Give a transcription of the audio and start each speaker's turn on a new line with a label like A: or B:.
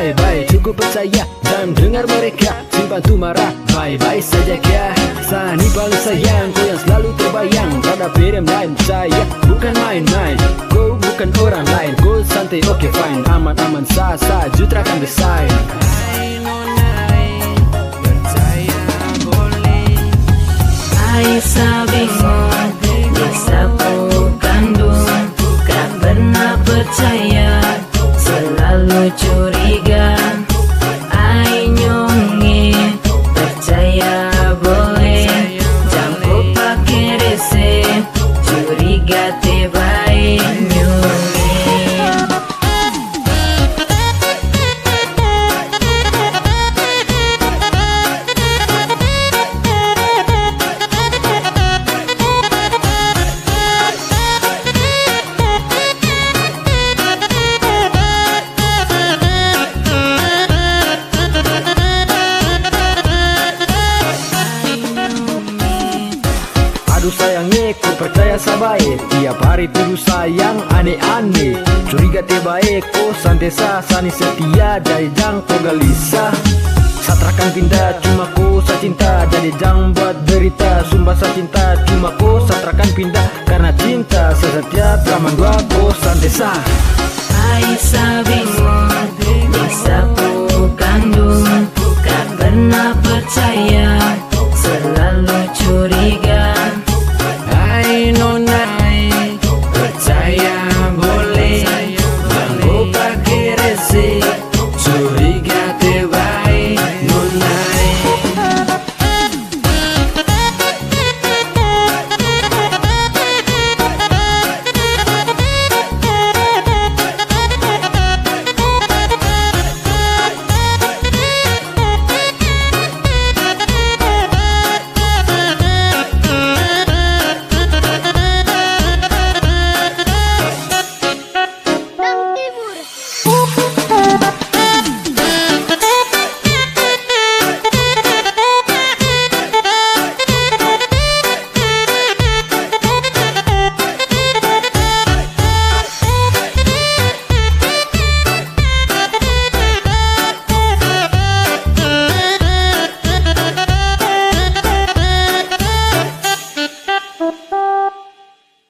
A: bye-bye, cukup percaya dan dengar mereka. Simpan tu marah, bye-bye saja kya. Sani paling sayang, kau yang selalu terbayang. Pada film lain saya bukan main-main. Kau bukan orang lain, kau santai oke fine. Aman-aman sah-sah, jutra kan desain.
B: Aisyah bingung, bisa ku kandung. Gak pernah percaya, selalu curiga. Ai nyongi, percaya boleh. Jampu pakai rese, curiga tebai nyongi.
A: Aduh sayangnya, ku percaya sabae. Tiap hari tuduh sayang aneh-aneh. Curiga tebae, ko santesa sani setia. Dari jang ko galisa, satrakan pindah cuma ko sa cinta. Jadi jang buat berita, sumpah sa cinta. Cuma ko satrakan pindah karena cinta. Sesetia traman dua ko santesa.
B: Aisyah bingung.